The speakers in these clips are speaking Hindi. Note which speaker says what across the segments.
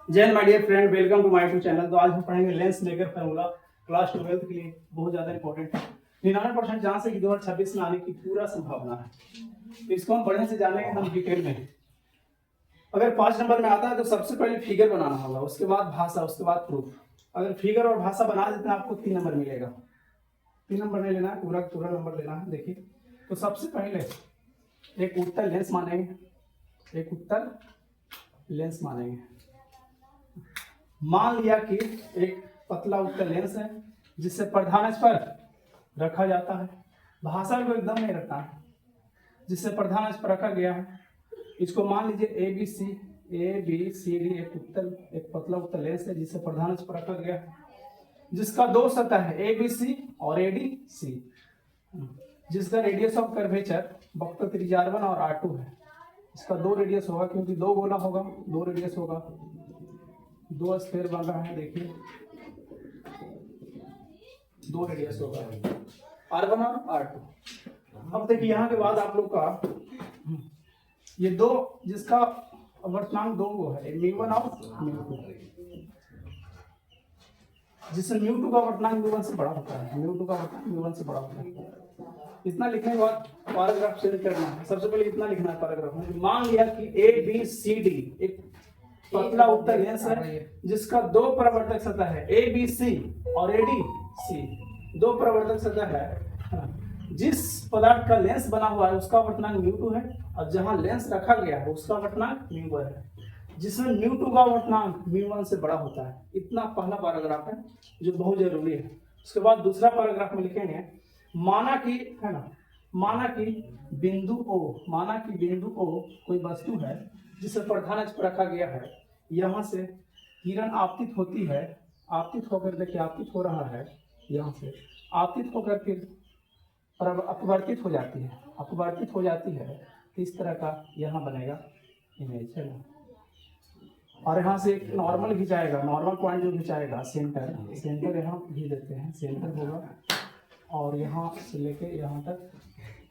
Speaker 1: जय my dear friend, welcome to my YouTube channel. तो आज हम पढ़ेंगे लेंस मेकर फार्मूला। क्लास 12 के लिए बहुत ज्यादा इंपॉर्टेंट है। 99% चांस है कि 2026 में आने की पूरा संभावना है। तो इसको हम बढ़िया से जानेंगे हम डिटेल में। अगर 5 नंबर में आता है तो सबसे पहले फिगर बनाना होगा, उसके बाद भाषा, उसके बाद प्रूफ। अगर फिगर और भाषा बना देते हैं आपको 3 नंबर मिलेगा। 3 नंबर नहीं लेना है, पूरा पूरा नंबर लेना है। देखिए, तो सबसे पहले एक उत्तल लेंस मानेंगे, एक उत्तल लेंस मानेंगे। मान लिया कि एक पतला उत्तल लेंस है जिससे प्रधानच पर रखा जाता है। भाषा को एकदम नहीं रखना है, जिससे प्रधानच पर रखा गया है। इसको मान लीजिए ए बी सी डी एक पतला उत्तल लेंस है जिससे प्रधानच पर रखा गया है, जिसका दो सतह है ए बी सी और ए डी सी, जिसका रेडियस ऑफ कर्वेचर वक्र त्रिज्या R1 और R2 है। इसका दो रेडियस होगा क्योंकि दो गोला होगा, दो रेडियस होगा, दो स्फीयर बन रहा है। देखिए, दो रेडियस होगा R1 और R2। अब देखिए यहाँ के बाद आप लोग का ये दो, जिसका अवर्तनांक दो वो है μ1 और μ2, जिससे μ2 का अवर्तनांक μ1 से बड़ा होता है, μ2 का अवर्तनांक μ1 से बड़ा होता है। इतना लिखने के बाद पैराग्राफ शेयर करना है। सबसे पहले इतना लिखना है पैराग्राफ में। मान लिया कि ए बी सी डी एक पतला उत्तल लेंस है जिसका दो परावर्तक सतह है ए बी सी और ए डी सी, दो परावर्तक सतह है। जिस पदार्थ का लेंस बना हुआ है उसका अवर्तनांक μ2 है और जहां लेंस रखा गया है उसका अवर्तनांक μ1 है, जिसमें μ2 का अवर्तनांक μ1 से बड़ा होता है। इतना पहला पैराग्राफ है जो बहुत जरूरी है। उसके बाद दूसरा पैराग्राफ में लिखेंगे माना कि है ना, माना कि बिंदु O कोई वस्तु है जिसे प्रधानच पर रखा गया है। यहाँ से किरण आपतित होती है, आपतित होकर, देखिए आपतित हो रहा है, यहाँ से आपतित होकर फिर अपवर्तित हो जाती है, अपवर्तित हो जाती है। इस तरह का यहाँ बनेगा इमेज, है ना। और यहाँ से एक नॉर्मल खिंचाएगा, नॉर्मल पॉइंट जो खिंचाएगा सेंटर यहाँ भी देते हैं, सेंटर होगा और यहाँ से लेके यहाँ तक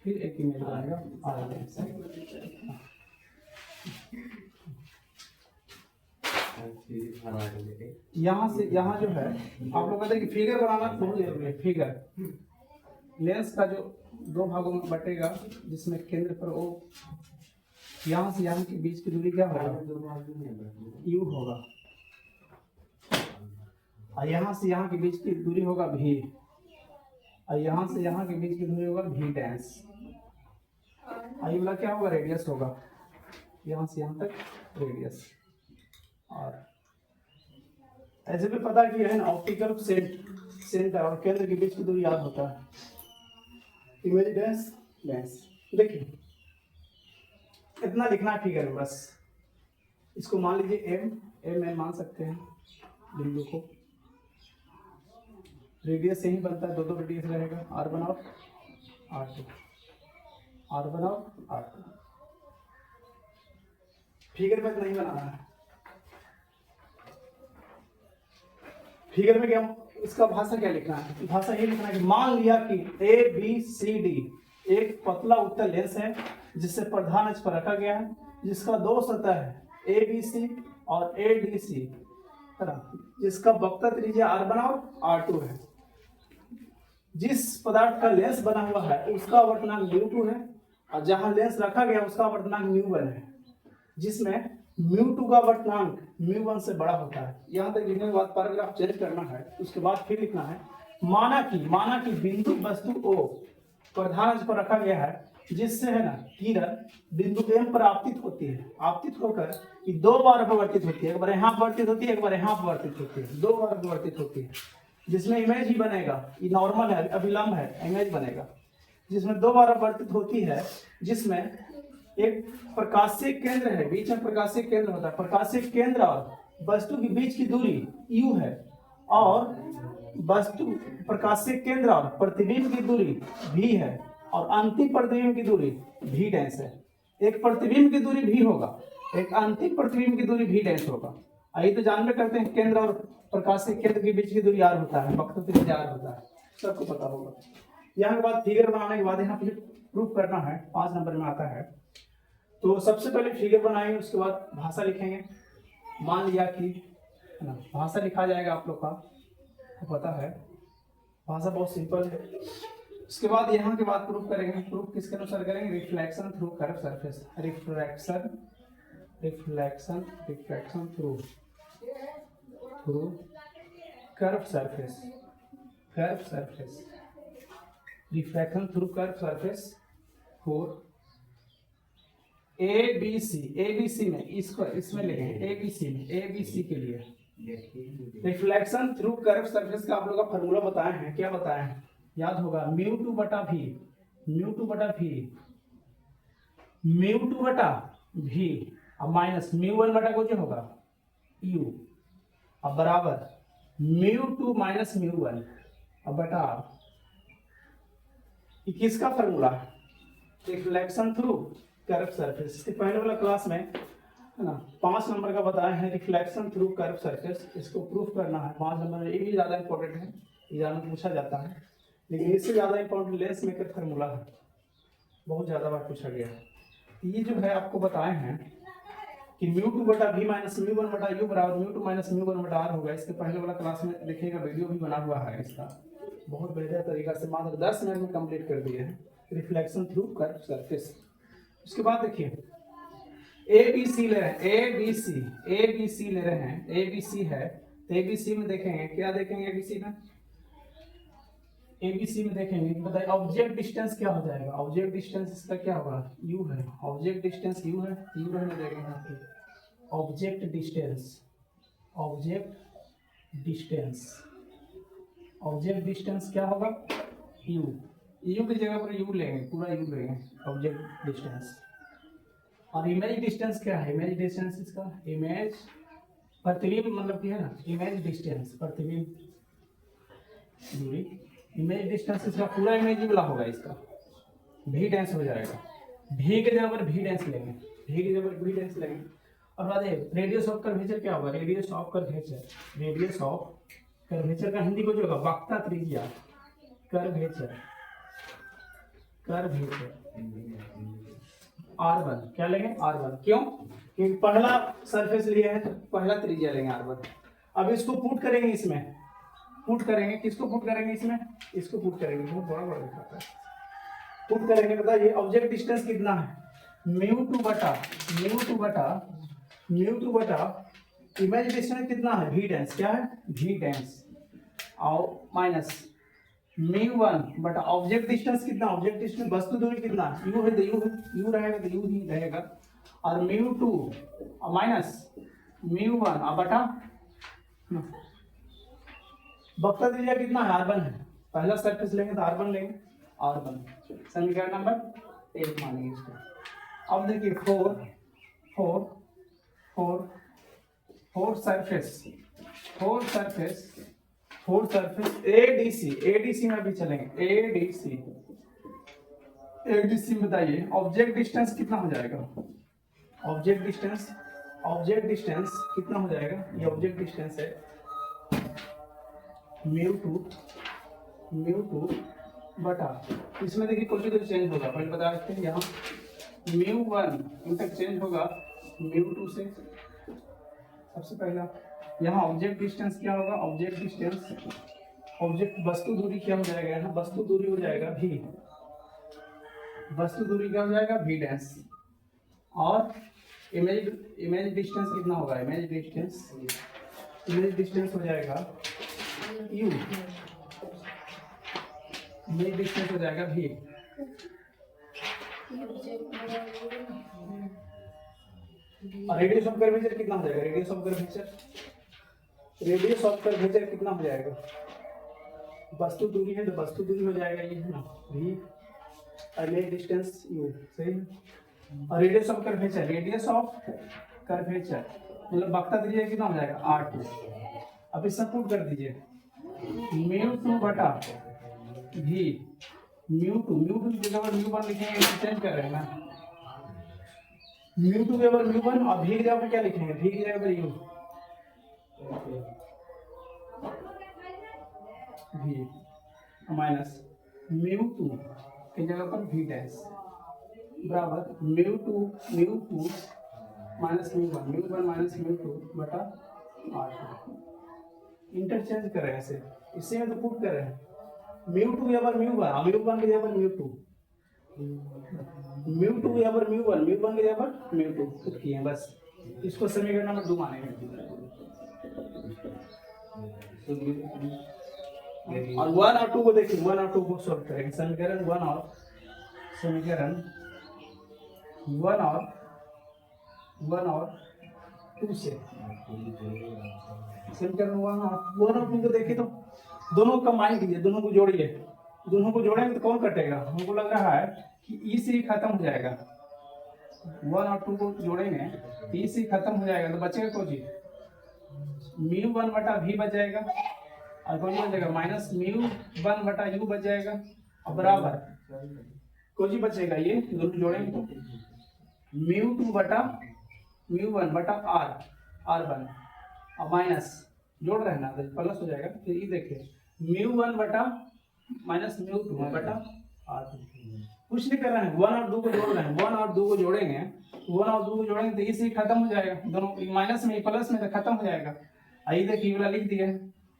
Speaker 1: फिर एक इमेज बनेगा। यहाँ से यहाँ जो है आप लोग कहते हैं कि फिगर बनाना बहुत जरूरी है। फिगर लेंस का जो दो भागों में बटेगा, जिसमें केंद्र पर O, यहाँ से यहाँ के बीच की दूरी क्या होगा, U होगा, और यहाँ से यहाँ के बीच की दूरी होगा V, और यहाँ से यहाँ के बीच की दूरी होगा V डैश, और ये वाला क्या होगा, रेडियस होगा, यहाँ से यहाँ तक रेडियस। और ऐसे भी पता कि है ना, ऑप्टिकल सेंटर और केंद्र के बीच की दूरी याद होता है, इमेज डैश डैश। देखिए इतना लिखना है फिगर में बस। इसको मान लीजिए एम मान सकते हैं बिंदु को। रेडियस से ही बनता है, दो रेडियस रहेगा, R1 और R2, R1 और R2। फिगर में नहीं बनाना है। फिगर में क्या, इसका भाषा क्या लिखना है, भाषा ये लिखना है कि मान लिया कि ए बी सी डी एक पतला उत्तल लेंस है जिससे प्रधान अक्ष पर रखा गया है, जिसका दो सतह है ए बी सी और ए डी सी, है ना, जिसका वक्र त्रिज्या R1 और R2 है। जिस पदार्थ का लेंस बना हुआ है उसका अवर्तनांक μ2 है और जहां लेंस रखा गया उसका अवर्तनांक μ1 है, जिसमें μ2 का अवर्तनांक μ1 से बड़ा होता है। यहाँ तक लिखने के बाद पैराग्राफ चेंज करना है। उसके बाद फिर लिखना है माना कि बिंदु वस्तु O प्रधान पर रखा गया है, जिससे है ना किरण बिंदु M पर आपतित होती है, आपतित होकर ये दो बार अपवर्तित होती है, एक बार यहाँ अपवर्तित होती है, एक बार यहाँ अपवर्तित होती है, दो बार अपवर्तित होती है, जिसमें इमेज ही बनेगा। ये नॉर्मल है, अभिलंब है, इमेज बनेगा, जिसमें दो बार अपवर्तित होती है, जिसमें एक प्रकाशीय केंद्र है, बीच में प्रकाशीय केंद्र होता है। प्रकाशीय केंद्र और वस्तु के बीच की दूरी U है और वस्तु प्रकाशीय केंद्र और प्रतिबिंब की दूरी V है और अंतिम प्रतिबिंब की दूरी V डैश है। एक प्रतिबिंब की दूरी V होगा, एक अंतिम प्रतिबिंब की दूरी V डैश होगा। आइए तो जानते करते हैं केंद्र और प्रकाशीय केंद्र के बीच की दूरी R होता है, वक्र त्रिज्या R होता है, सबको पता होगा। यहाँ के बाद फिगर बनाने के बाद यहाँ पे प्रूफ करना है, 5 नंबर में आता है। तो सबसे पहले फिगर बनाएंगे, उसके बाद भाषा लिखेंगे। मान लिया कि है ना, भाषा लिखा जाएगा आप लोग का तो पता है, भाषा बहुत सिंपल है। उसके बाद यहाँ के बाद प्रूफ करेंगे। प्रूफ किसके अनुसार करेंगे? Reflection through curve surface. Reflection through curve surface. Reflection through curve surface for ABC में, इसको इसमें लिखेंगे एबीसी के लिए रिफ्लेक्शन थ्रू कर्व सरफेस का आप लोग का फॉर्मूला बताए हैं। क्या बताए हैं? याद होगा म्यू टू बटा भी अब माइनस म्यू1 बटा को जो होगा यू, अब बराबर म्यू2 माइनस म्यू1 अब बटा किसका formula? Reflection through curve surface. इसके पहले वाला क्लास में है ना 5 नंबर का बताया है रिफ्लेक्शन थ्रू कर्व सरफेस। इसको प्रूफ करना है 5 नंबर में। ये भी ज़्यादा इंपॉर्टेंट है, एग्जाम में पूछा जाता है, लेकिन इससे ज़्यादा इंपॉर्टेंट लेंस मेकर फार्मूला है, बहुत ज़्यादा बार पूछा गया है। ये जो है आपको बताए हैं कि म्यू2 बटा भी माइनस म्यू1 बटा यू बराबर म्यू2 माइनस म्यू1 बटा आर होगा। इसके पहले वाला क्लास में देखिएगा, वीडियो भी बना हुआ है इसका, बहुत बेहतर तरीका से मात्र 10 मिनट में कंप्लीट कर दिए हैं रिफ्लेक्शन थ्रू कर्व सरफेस। उसके बाद देखिए एबीसी ले रहे हैं, एबीसी ले रहे हैं, एबीसी है तो एबीसी में देखेंगे क्या देखेंगे? एबीसी में देखेंगे बताइए ऑब्जेक्ट डिस्टेंस क्या हो जाएगा? ऑब्जेक्ट डिस्टेंस इसका क्या होगा? यू है, ऑब्जेक्ट डिस्टेंस यू है, यू रहने देंगे यहाँ पे। ऑब्जेक्ट डिस्टेंस क्या होगा? यू की जगह पर यू लेंगे, पूरा यू लेंगे ऑब्जेक्ट डिस्टेंस। और इमेज डिस्टेंस क्या है? इमेज डिस्टेंस इसका इमेज प्रतिबिंब मतलब क्या है ना, इमेज डिस्टेंस प्रतिबिंब दूरी। इमेज डिस्टेंस इसका पूरा इमेज वाला होगा, इसका भी डेंस हो जाएगा। भी के जगह पर भी डेंस लेंगे, और बाद रेडियस ऑफ कर्वेचर क्या होगा? रेडियस ऑफ कर्वेचर का हिंदी को जो होगा वक्रता त्रिज्या कर्वेचर R1 क्या लेंगे? R1 क्यों? क्योंकि पहला सरफेस लिया है तो पहला त्रिज्या लेंगे R1। अब इसको पुट करेंगे, इसमें पुट करेंगे, किसको पुट करेंगे? इसमें इसको पुट करेंगे, बहुत बड़ा दिखाता है। पुट करेंगे, बताइए ऑब्जेक्ट डिस्टेंस कितना है? म्यू2 बटा इमेज डिस्टेंस कितना है? भी डेंस क्या है? भी डेंस और माइनस म्यू1 बटा ऑब्जेक्ट डिस्टेंस कितना? ऑब्जेक्ट डिस्टेंस वस्तु दूरी कितना? यू है तो यू रहेगा तो यू ही रहेगा, और म्यू2 माइनस म्यू1 और बटा वक्रता त्रिज्या कितना है? R1 है। पहला सरफेस लेंगे तो R1 लेंगे, R1 समीकरण नंबर 1 मानेंगे इसको। अब देखिए फोर सरफेस एडीसी में भी चलेंगे। एडीसी में बताइए ऑब्जेक्ट डिस्टेंस कितना हो जाएगा? ऑब्जेक्ट डिस्टेंस कितना हो जाएगा? ये ऑब्जेक्ट डिस्टेंस है म्यू2 बटा, इसमें देखिए कोई चेंज होगा, पहले बता रखते हैं यहाँ म्यू1 इंटरचेंज होगा म्यू2 से। सबसे पहला यहाँ ऑब्जेक्ट डिस्टेंस क्या होगा? ऑब्जेक्ट वस्तु दूरी क्या हो जाएगा? यहाँ वस्तु दूरी हो जाएगा भी, क्या हो जाएगा? भी डेंस। और इमेज डिस्टेंस कितना होगा? इमेज डिस्टेंस हो जाएगा यू, इमेज डिस्टेंस हो जाएगा भी। और रेडियस ऑफ कर्वेचर कितना हो जाएगा? रेडियस ऑफ कर्वेचर कितना हो जाएगा? वस्तु दूरी है तो वस्तु दूरी हो जाएगा ये है ना भी, इमेज डिस्टेंस यू, सही। और रेडियस ऑफ कर्वेचर मतलब वक्रता त्रिज्या कितना हो जाएगा? R2। अब इससे पुट कर दीजिए म्यू2 बटा भी, म्यू2 की जगह पर म्यू1 लिखेंगे, चेंज कर रहे हैं ना, म्यू2 के बराबर म्यू1 और भी की जगह पर क्या लिखेंगे? भी की जगह पर यू, भी माइनस म्यू2 की जगह पर भी डैश बराबर म्यू2 minus mu one minus mu two बटा आर टू। इंटरचेंज कर रहे हैं इसे, इसी में तो पुट कर रहे हैं म्यू टू यहाँ पर म्यू वन के यहाँ पर म्यू टू यहाँ पर म्यू वन के यहाँ पर म्यू टू पुट किए हैं बस। इसको समीकरण नंबर 2 मानेंगे। और 1 और 2 को देखिए, 1 और 2 को सॉल्व करेंगे। समीकरण 1 और 2 से समीकरण 1 और 2 को देखिए तो दोनों को कंबाइन कीजिए, दोनों को जोड़िए। दोनों को जोड़ेंगे तो कौन कटेगा? हमको लग रहा है कि ई से ही खत्म हो जाएगा। 1 और 2 को जोड़ेंगे ई से खत्म हो जाएगा तो बचेगा कौन जी? म्यू वन बटा भी बच जाएगा और कौन बच जाएगा? माइनस म्यू वन बटा यू बच जाएगा और बराबर कौन जी बचेगा? ये दोनों जोड़ेंगे तो म्यू टू बटा म्यू वन बटा आर वन और माइनस जोड़ रहे हैं ना तो प्लस हो जाएगा। फिर ये देखिए म्यू वन बटा माइनस म्यू टू बटा आर टू। कुछ नहीं कर रहे हैं, 1 और 2 को जोड़ रहे हैं। 1 और 2 को जोड़ेंगे, 1 और 2 को जोड़ेंगे तो इसी खत्म हो जाएगा। दोनों माइनस में प्लस में तो खत्म हो जाएगा। आइए देखिए वाला लिख दिए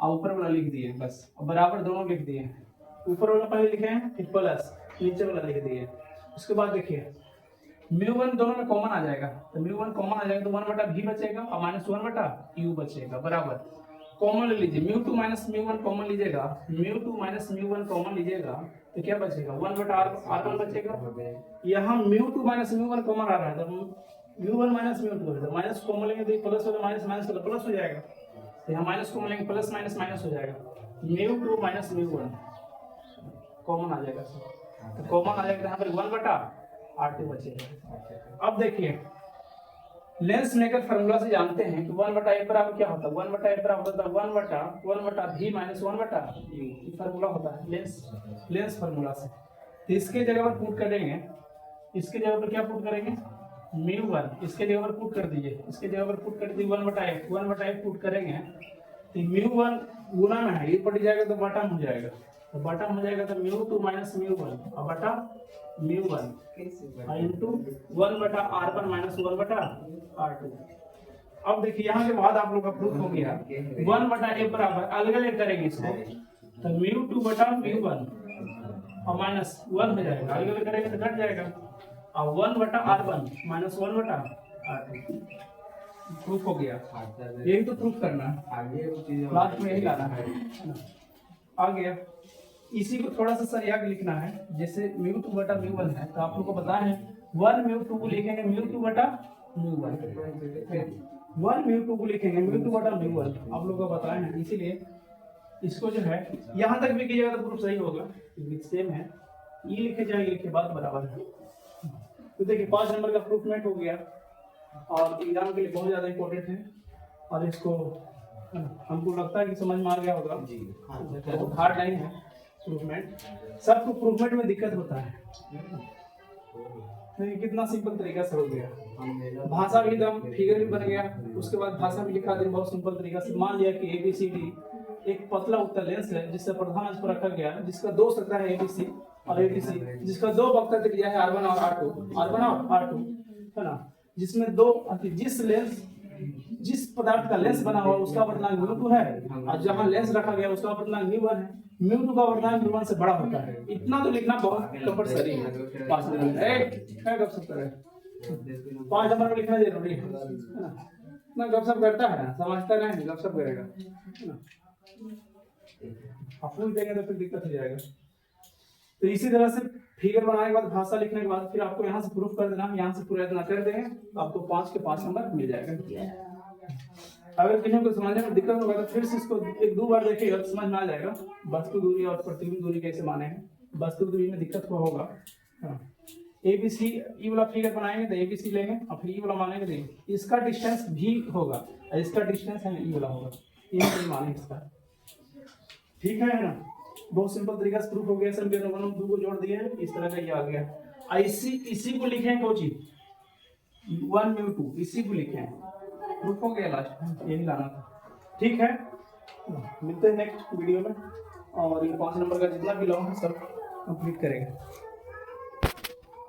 Speaker 1: और ऊपर वाला लिख दिए बस, और बराबर दोनों लिख दिए। ऊपर वाला पहले लिखे हैं फिर प्लस नीचे वाला लिख दिए। उसके बाद देखिए म्यू वन दोनों में कॉमन आ जाएगा तो म्यू वन कॉमन आ जाएगा तो 1 बटा भी बचेगा और माइनस 1 बटा यू बचेगा बराबर। कॉमन ले लीजिए, mu two minus mu one common लीजिएगा, mu two minus mu one common लीजिएगा तो क्या बचेगा? 1 बटा आर वन बचेगा। यहाँ mu two minus mu one common आ रहा है तो mu one minus mu two बचेगा। माइनस कॉमन लेंगे तो प्लस वाला माइनस माइनस वाला प्लस हो जाएगा। तो यहाँ माइनस कॉमन लेंगे प्लस माइनस माइनस हो जाएगा। Mu two minus mu one common आ जाएगा तो कॉमन आ जाएगा यहाँ पर 1 बटा आर टू बचेगा। अब देखिए लेंस मेकर फार्मूला से जानते हैं कि 1 बटा ए बराबर क्या होता है? 1 बटा ए बराबर होता है 1 बटा भी माइनस 1 बटा यू। ये फार्मूला होता है लेंस फार्मूला से। तो इसके जगह पर पुट करेंगे, इसके जगह पर क्या पुट करेंगे? म्यू वन इसके जगह पर पुट कर दीजिए, इसके जगह पर पुट कर दीजिए 1 बटा ए पुट करेंगे तो म्यू वन गुना में है, ये पड़ जाएगा तो बटा हो जाएगा, तो बटा हो जाएगा तो mu two minus mu one और बटा म्यू वन इंटू 1 बटा आर वन माइनस 1 बटा आर टू। अब देखिए यहाँ के बाद आप लोग का प्रूफ हो गया 1 बटा ए बराबर अलग अलग करेंगे इसको तो म्यू टू बटा म्यू वन और माइनस 1 हो जाएगा, अलग अलग करेंगे तो घट जाएगा और 1 बटा आर वन माइनस 1 बटा आर टू। प्रूफ हो गया, यही तो प्रूफ करना है, लास्ट में यही लाना है। आ गया, इसी को थोड़ा सा सर याद लिखना है। जैसे म्यू टू बटा म्यू वन है तो आप लोग को पता है 1 म्यू टू को लिखेंगे म्यू टू बटा म्यू वन, 1 म्यू टू को लिखेंगे म्यू टू बटा म्यू वन, आप लोग को बताया है। इसीलिए इसको जो है यहाँ तक भी कीजिएगा तो प्रूफ सही होगा, सेम है। ये लिखे जाएंगे, लिखे बात बराबर है। तो देखिए 5 नंबर का प्रूफमेंट हो गया और एग्जाम के लिए बहुत ज्यादा इंपॉर्टेंट है और इसको हमको लगता है कि समझ में आ गया होगा जी। बहुत हार्ड नहीं है प्रूफमेंट, सबको प्रूफमेंट में दिक्कत होता है। तो कितना सिंपल तरीका से हो गया, भाषा भी एकदम फिगर भी बन गया, उसके बाद भाषा भी लिखा दे बहुत सिंपल तरीका से। मान लिया कि ABCD एक पतला उत्तल लेंस है जिससे प्रधान अक्ष पर रखा गया है, जिसका 2 सतह है ABC और ABC, जिसका 2 वक्र त्रिज्या है R1 और R2 है ना, जिसमें जिस पदार्थ का लेंस बना हुआ उसका वर्तनांक μ2 है और जहां लेंस रखा गया उसका वर्तनांक μ1 है। μ2 का वर्तनांक μ1 से बड़ा होता है। इतना तो लिखना बहुत कंपल्सरी है। 5 नंबर क्या गपशप करे, 5 नंबर में लिखना जरूरी है ना। इतना गपशप करता है ना, समझता नहीं, गपशप करेगा ना, आप पूछ देंगे तो फिर दिक्कत हो जाएगा। तो इसी तरह से फिगर बनाने के बाद भाषा लिखने के बाद फिर आपको यहाँ से प्रूफ कर देना, यहाँ से पूरा इतना कर देंगे आपको 5 के 5 नंबर मिल जाएगा। अगर किसी को समझने में दिक्कत होगा तो फिर से इसको 1-2 बार देखिएगा तो समझ में आ जाएगा। वस्तु दूरी और प्रतिबिंब दूरी कैसे माने हैं, वस्तु दूरी में दिक्कत को होगा। ABC ये वाला फिगर बनाएंगे तो ABC लेंगे और फिर ये वाला मानेंगे तो इसका डिस्टेंस भी होगा, इसका डिस्टेंस है ये वाला होगा, ये माने इसका। ठीक है ना, बहुत सिंपल तरीका से प्रूफ हो गया। समीकरण 1 और 2 को जोड़ दिए, इस तरह का ये आ गया। इसी को लिखें कोची 1 म्यू 2, इसी को लिखें, प्रूफ हो गया। लास्ट यही लाना था। ठीक है, मिलते हैं नेक्स्ट वीडियो में और ये 5 नंबर का जितना भी लॉन्ग है सब कंप्लीट करेंगे।